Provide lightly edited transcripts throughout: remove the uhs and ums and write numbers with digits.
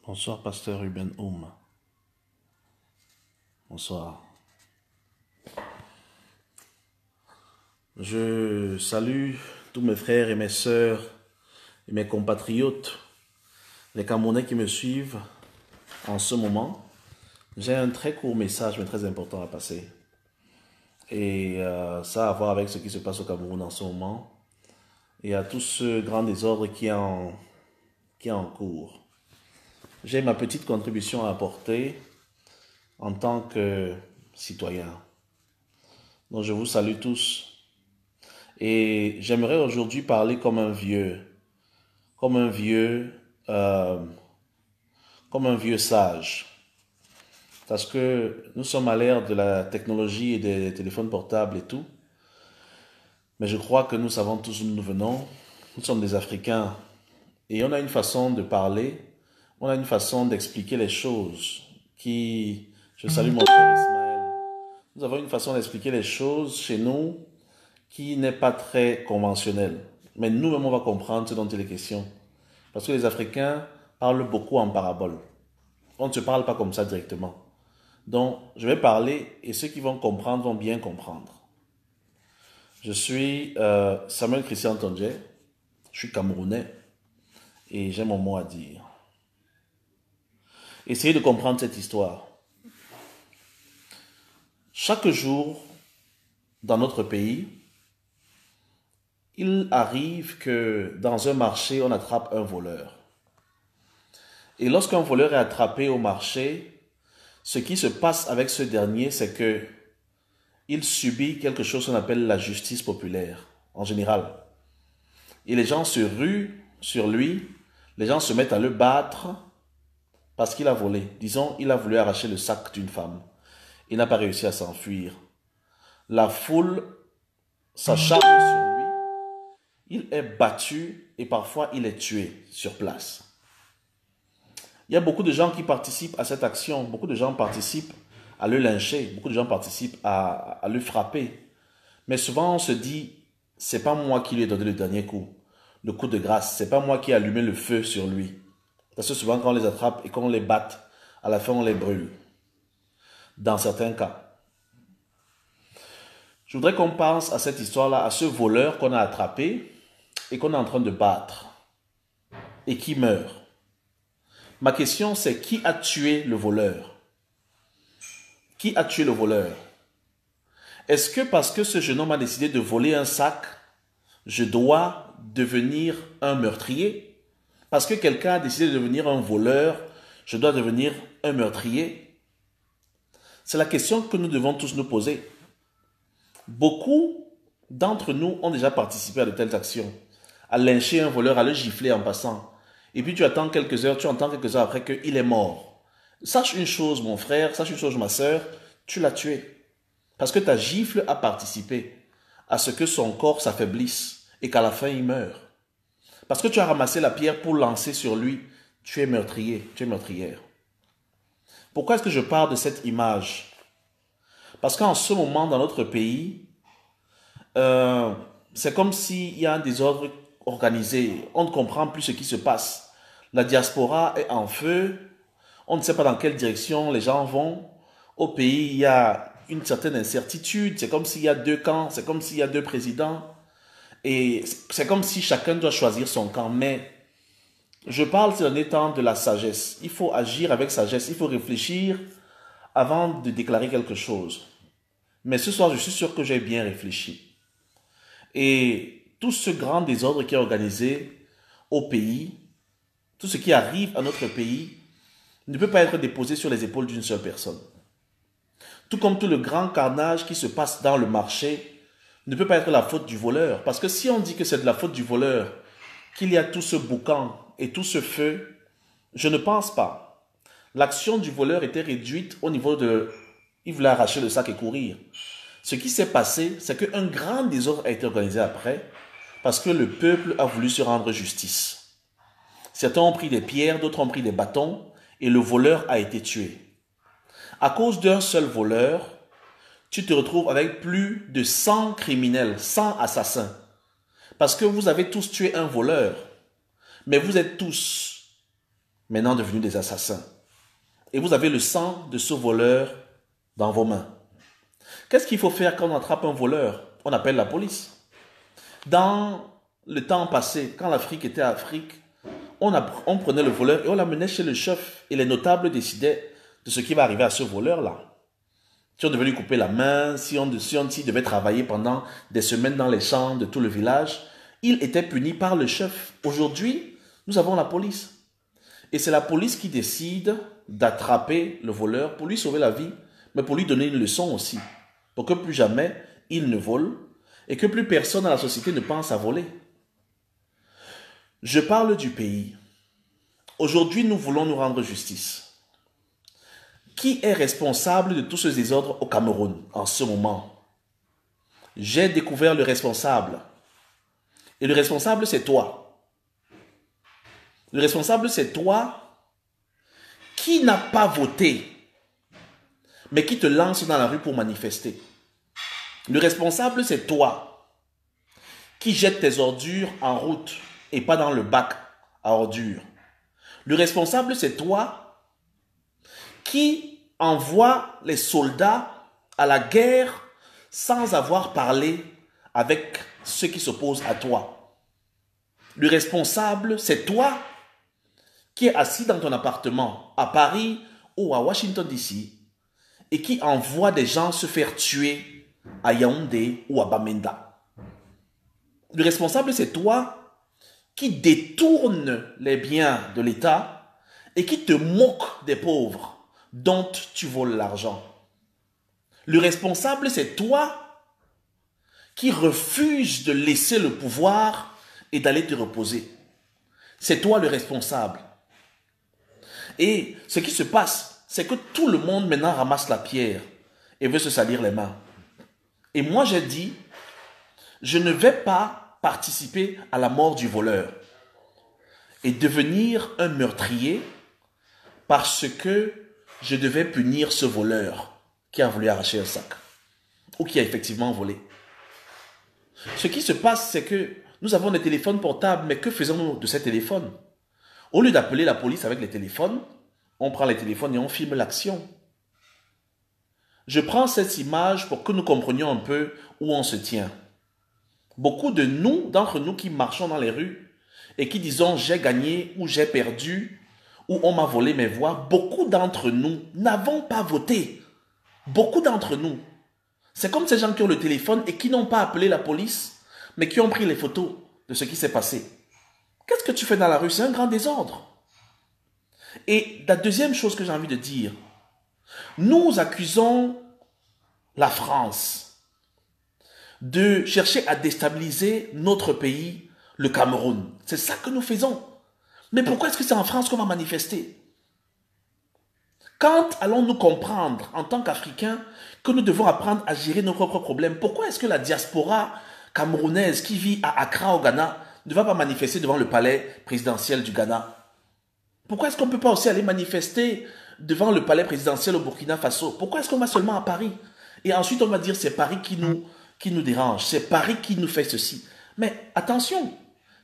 Bonsoir, pasteur Ruben Oum. Bonsoir. Je salue tous mes frères et mes sœurs et mes compatriotes, les Camerounais qui me suivent en ce moment. J'ai un très court message, mais très important à passer. Et ça a à voir avec ce qui se passe au Cameroun en ce moment. Et à tout ce grand désordre qui est en cours. J'ai ma petite contribution à apporter en tant que citoyen. Donc je vous salue tous. Et j'aimerais aujourd'hui parler comme un vieux, euh, comme un vieux sage. Parce que nous sommes à l'ère de la technologie et des téléphones portables et tout. Mais je crois que nous savons tous où nous venons. Nous sommes des Africains. Et on a une façon de parler, on a une façon d'expliquer les choses Je salue mon frère Ismaël. Nous avons une façon d'expliquer les choses chez nous qui n'est pas très conventionnelle. Mais nous-mêmes, on va comprendre ce dont il est question. Parce que les Africains parlent beaucoup en parabole. On ne se parle pas comme ça directement. Donc, je vais parler et ceux qui vont comprendre vont bien comprendre. Je suis Samuel Christian Tondje, je suis Camerounais et j'ai mon mot à dire. Essayez de comprendre cette histoire. Chaque jour, dans notre pays, il arrive que dans un marché, on attrape un voleur. Et lorsqu'un voleur est attrapé au marché, ce qui se passe avec ce dernier, c'est que il subit quelque chose qu'on appelle la justice populaire, en général. Et les gens se ruent sur lui, les gens se mettent à le battre parce qu'il a volé. Disons, il a voulu arracher le sac d'une femme. Il n'a pas réussi à s'enfuir. La foule s'acharne sur lui, il est battu et parfois il est tué sur place. Il y a beaucoup de gens qui participent à cette action, beaucoup de gens participent à le lyncher, beaucoup de gens participent à le frapper. Mais souvent on se dit, c'est pas moi qui lui ai donné le dernier coup, le coup de grâce, c'est pas moi qui ai allumé le feu sur lui. Parce que souvent quand on les attrape et qu'on les batte, à la fin on les brûle. Dans certains cas. Je voudrais qu'on pense à cette histoire-là, à ce voleur qu'on a attrapé et qu'on est en train de battre et qui meurt. Ma question c'est qui a tué le voleur? Qui a tué le voleur? Est-ce que parce que ce jeune homme a décidé de voler un sac, je dois devenir un meurtrier? Parce que quelqu'un a décidé de devenir un voleur, je dois devenir un meurtrier? C'est la question que nous devons tous nous poser. Beaucoup d'entre nous ont déjà participé à de telles actions. À lyncher un voleur, à le gifler en passant. Et puis tu attends quelques heures, tu entends quelques heures après qu'il est mort. Sache une chose, mon frère, sache une chose, ma soeur, tu l'as tué. Parce que ta gifle a participé à ce que son corps s'affaiblisse et qu'à la fin il meure. Parce que tu as ramassé la pierre pour lancer sur lui, tu es meurtrier, tu es meurtrière. Pourquoi est-ce que je parle de cette image? Parce qu'en ce moment, dans notre pays, c'est comme s'il y a un désordre organisé. On ne comprend plus ce qui se passe. La diaspora est en feu. On ne sait pas dans quelle direction les gens vont. Au pays, il y a une certaine incertitude. C'est comme s'il y a deux camps. C'est comme s'il y a deux présidents. Et c'est comme si chacun doit choisir son camp. Mais je parle ces derniers temps de la sagesse. Il faut agir avec sagesse. Il faut réfléchir avant de déclarer quelque chose. Mais ce soir, je suis sûr que j'ai bien réfléchi. Et tout ce grand désordre qui est organisé au pays, tout ce qui arrive à notre pays, ne peut pas être déposé sur les épaules d'une seule personne. Tout comme tout le grand carnage qui se passe dans le marché ne peut pas être la faute du voleur. Parce que si on dit que c'est de la faute du voleur, qu'il y a tout ce boucan et tout ce feu, je ne pense pas. L'action du voleur était réduite au niveau de... Il voulait arracher le sac et courir. Ce qui s'est passé, c'est qu'un grand désordre a été organisé après, parce que le peuple a voulu se rendre justice. Certains ont pris des pierres, d'autres ont pris des bâtons, et le voleur a été tué. À cause d'un seul voleur, tu te retrouves avec plus de 100 criminels, 100 assassins. Parce que vous avez tous tué un voleur, mais vous êtes tous maintenant devenus des assassins. Et vous avez le sang de ce voleur dans vos mains. Qu'est-ce qu'il faut faire quand on attrape un voleur? On appelle la police. Dans le temps passé, quand l'Afrique était Afrique, on prenait le voleur et on l'amenait chez le chef. Et les notables décidaient de ce qui va arriver à ce voleur-là. Si on devait lui couper la main, s'il devait travailler pendant des semaines dans les champs de tout le village, il était puni par le chef. Aujourd'hui, nous avons la police. Et c'est la police qui décide d'attraper le voleur pour lui sauver la vie, mais pour lui donner une leçon aussi, pour que plus jamais il ne vole et que plus personne dans la société ne pense à voler. Je parle du pays. Aujourd'hui, nous voulons nous rendre justice. Qui est responsable de tous ce désordre au Cameroun en ce moment? J'ai découvert le responsable. Et le responsable, c'est toi. Le responsable, c'est toi qui n'a pas voté, mais qui te lance dans la rue pour manifester. Le responsable, c'est toi qui jette tes ordures en route et pas dans le bac à ordures. Le responsable, c'est toi qui envoie les soldats à la guerre sans avoir parlé avec ceux qui s'opposent à toi. Le responsable, c'est toi qui est assis dans ton appartement à Paris ou à Washington DC et qui envoie des gens se faire tuer à Yaoundé ou à Bamenda. Le responsable, c'est toi qui détourne les biens de l'État et qui te moque des pauvres dont tu voles l'argent. Le responsable, c'est toi qui refuses de laisser le pouvoir et d'aller te reposer. C'est toi le responsable. Et ce qui se passe, c'est que tout le monde maintenant ramasse la pierre et veut se salir les mains. Et moi j'ai dit, je ne vais pas participer à la mort du voleur et devenir un meurtrier parce que je devais punir ce voleur qui a voulu arracher un sac ou qui a effectivement volé. Ce qui se passe, c'est que nous avons des téléphones portables, mais que faisons-nous de ces téléphones? Au lieu d'appeler la police avec les téléphones, on prend les téléphones et on filme l'action. Je prends cette image pour que nous comprenions un peu où on se tient. Beaucoup d'entre nous qui marchons dans les rues et qui disons j'ai gagné ou j'ai perdu, où on m'a volé mes voix, beaucoup d'entre nous n'avons pas voté. Beaucoup d'entre nous. C'est comme ces gens qui ont le téléphone et qui n'ont pas appelé la police, mais qui ont pris les photos de ce qui s'est passé. Qu'est-ce que tu fais dans la rue? C'est un grand désordre. Et la deuxième chose que j'ai envie de dire, nous accusons la France de chercher à déstabiliser notre pays, le Cameroun. C'est ça que nous faisons. Mais pourquoi est-ce que c'est en France qu'on va manifester? Quand allons-nous comprendre, en tant qu'Africains, que nous devons apprendre à gérer nos propres problèmes? Pourquoi est-ce que la diaspora camerounaise qui vit à Accra, au Ghana, ne va pas manifester devant le palais présidentiel du Ghana? Pourquoi est-ce qu'on ne peut pas aussi aller manifester devant le palais présidentiel au Burkina Faso? Pourquoi est-ce qu'on va seulement à Paris? Et ensuite, on va dire c'est Paris qui nous dérange, c'est Paris qui nous fait ceci. Mais attention,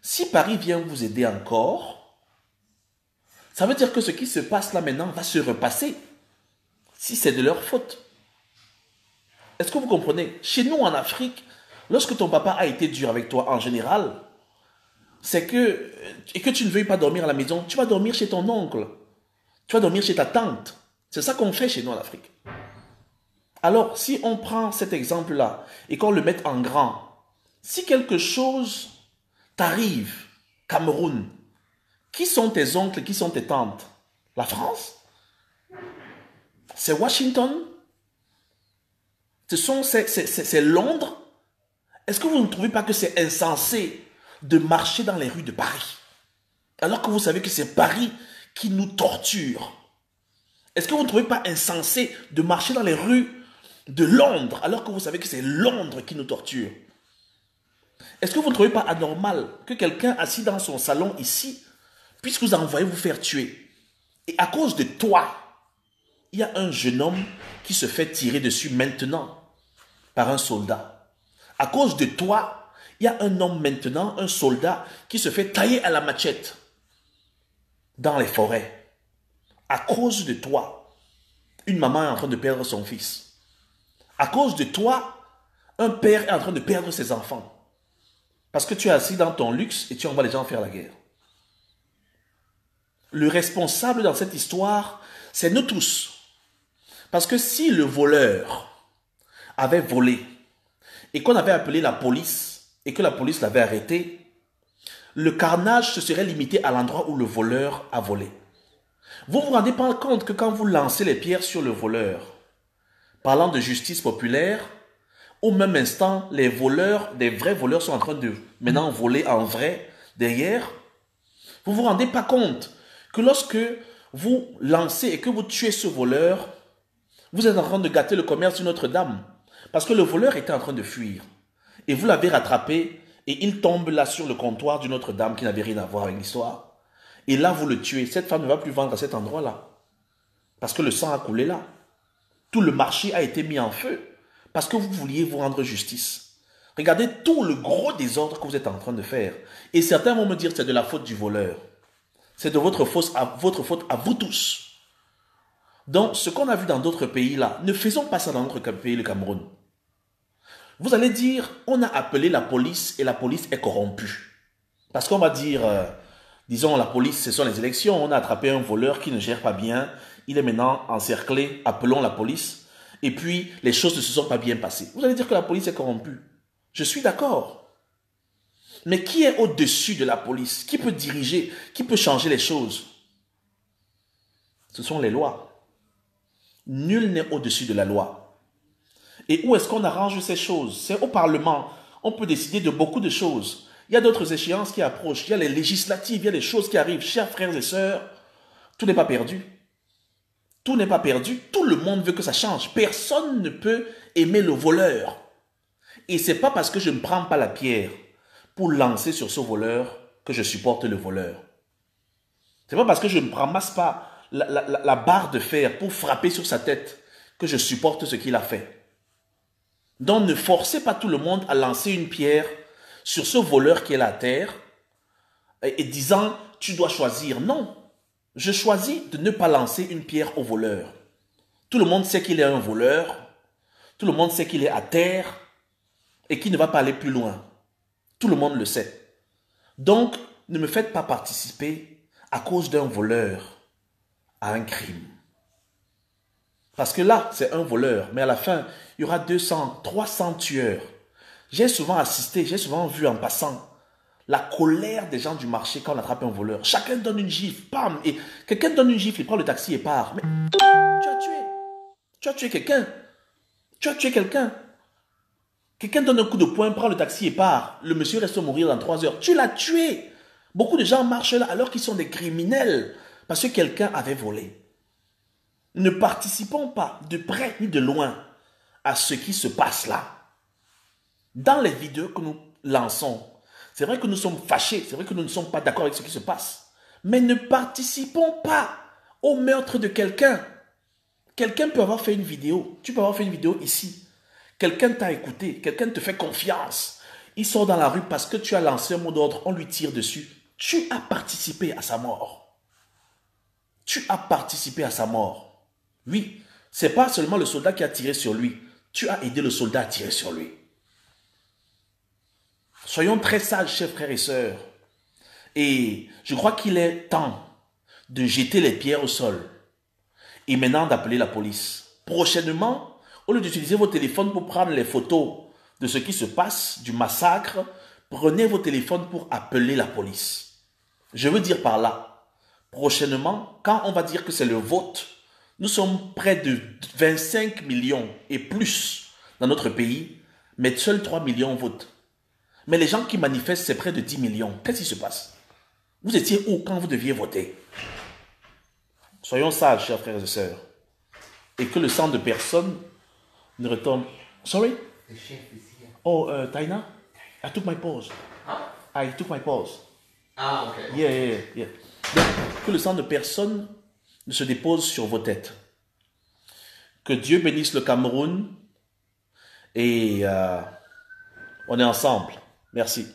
si Paris vient vous aider encore, ça veut dire que ce qui se passe là maintenant va se repasser, si c'est de leur faute. Est-ce que vous comprenez? Chez nous en Afrique, lorsque ton papa a été dur avec toi en général, c'est que, et que tu ne veuilles pas dormir à la maison, tu vas dormir chez ton oncle, tu vas dormir chez ta tante. C'est ça qu'on fait chez nous en Afrique. Alors, si on prend cet exemple-là et qu'on le met en grand, si quelque chose t'arrive, Cameroun, qui sont tes oncles, qui sont tes tantes? La France? C'est Washington? C'est Londres? Est-ce que vous ne trouvez pas que c'est insensé de marcher dans les rues de Paris, alors que vous savez que c'est Paris qui nous torture? Est-ce que vous ne trouvez pas insensé de marcher dans les rues de Londres, alors que vous savez que c'est Londres qui nous torture? Est-ce que vous ne trouvez pas anormal que quelqu'un assis dans son salon ici puisse vous envoyer vous faire tuer? Et à cause de toi, il y a un jeune homme qui se fait tirer dessus maintenant par un soldat. À cause de toi, il y a un homme maintenant, un soldat, qui se fait tailler à la machette. dans les forêts. À cause de toi, une maman est en train de perdre son fils. À cause de toi, un père est en train de perdre ses enfants. Parce que tu es assis dans ton luxe et tu envoies les gens faire la guerre. Le responsable dans cette histoire, c'est nous tous. Parce que si le voleur avait volé et qu'on avait appelé la police et que la police l'avait arrêté, le carnage se serait limité à l'endroit où le voleur a volé. Vous vous rendez pas compte que quand vous lancez les pierres sur le voleur, parlant de justice populaire, au même instant, les voleurs, des vrais voleurs sont en train de maintenant voler en vrai derrière. Vous vous rendez pas compte que lorsque vous lancez et que vous tuez ce voleur, vous êtes en train de gâter le commerce de Notre-Dame. Parce que le voleur était en train de fuir. Et vous l'avez rattrapé et il tombe là sur le comptoir de Notre-Dame qui n'avait rien à voir avec l'histoire. Et là, vous le tuez. Cette femme ne va plus vendre à cet endroit-là. Parce que le sang a coulé là. Tout le marché a été mis en feu. Parce que vous vouliez vous rendre justice. Regardez tout le gros désordre que vous êtes en train de faire. Et certains vont me dire que c'est de la faute du voleur. C'est de votre faute à vous tous. Donc, ce qu'on a vu dans d'autres pays là, ne faisons pas ça dans notre pays, le Cameroun. Vous allez dire, on a appelé la police et la police est corrompue. Parce qu'on va dire, disons, la police, ce sont les élections, on a attrapé un voleur qui ne gère pas bien, il est maintenant encerclé, appelons la police, et puis les choses ne se sont pas bien passées. Vous allez dire que la police est corrompue. Je suis d'accord. Mais qui est au-dessus de la police? Qui peut diriger? Qui peut changer les choses? Ce sont les lois. Nul n'est au-dessus de la loi. Et où est-ce qu'on arrange ces choses? C'est au Parlement. On peut décider de beaucoup de choses. Il y a d'autres échéances qui approchent. Il y a les législatives, il y a des choses qui arrivent. Chers frères et sœurs, tout n'est pas perdu. Tout n'est pas perdu. Tout le monde veut que ça change. Personne ne peut aimer le voleur. Et ce n'est pas parce que je ne prends pas la pierre pour lancer sur ce voleur que je supporte le voleur. Ce n'est pas parce que je ne ramasse pas la barre de fer pour frapper sur sa tête que je supporte ce qu'il a fait. Donc ne forcez pas tout le monde à lancer une pierre sur ce voleur qui est à terre et disant tu dois choisir. Non, je choisis de ne pas lancer une pierre au voleur. Tout le monde sait qu'il est un voleur, tout le monde sait qu'il est à terre et qu'il ne va pas aller plus loin. Tout le monde le sait. Donc ne me faites pas participer à cause d'un voleur à un crime. Parce que là, c'est un voleur, mais à la fin, il y aura 200, 300 tueurs. J'ai souvent assisté, j'ai souvent vu en passant la colère des gens du marché quand on attrape un voleur. Chacun donne une gifle, bam, et quelqu'un donne une gifle, il prend le taxi et part. Mais tu as tué quelqu'un. Tu as tué quelqu'un. Quelqu'un donne un coup de poing, prend le taxi et part. Le monsieur reste mourir dans 3 heures. Tu l'as tué. Beaucoup de gens marchent là alors qu'ils sont des criminels parce que quelqu'un avait volé. Ne participons pas de près ni de loin à ce qui se passe là. Dans les vidéos que nous lançons, c'est vrai que nous sommes fâchés, c'est vrai que nous ne sommes pas d'accord avec ce qui se passe, mais ne participons pas au meurtre de quelqu'un. Quelqu'un peut avoir fait une vidéo, tu peux avoir fait une vidéo ici. Quelqu'un t'a écouté, quelqu'un te fait confiance. Il sort dans la rue parce que tu as lancé un mot d'ordre, on lui tire dessus. Tu as participé à sa mort. Tu as participé à sa mort. Oui, ce n'est pas seulement le soldat qui a tiré sur lui. Tu as aidé le soldat à tirer sur lui. Soyons très sages, chers frères et sœurs. Et je crois qu'il est temps de jeter les pierres au sol. Et maintenant d'appeler la police. Prochainement, au lieu d'utiliser vos téléphones pour prendre les photos de ce qui se passe, du massacre, prenez vos téléphones pour appeler la police. Je veux dire par là, prochainement, quand on va dire que c'est le vote, nous sommes près de 25 millions et plus dans notre pays, mais seuls 3 millions votent. Mais les gens qui manifestent, c'est près de 10 millions. Qu'est-ce qui se passe? Vous étiez où quand vous deviez voter? Soyons sages, chers frères et sœurs. Et que le sang de personne ne retombe. Sorry? The chef is here. Oh, Taina? I took my pause. Huh? I took my pause. Ah, okay. Yeah. Donc, que le sang de personne ne se dépose sur vos têtes. Que Dieu bénisse le Cameroun et on est ensemble. Merci.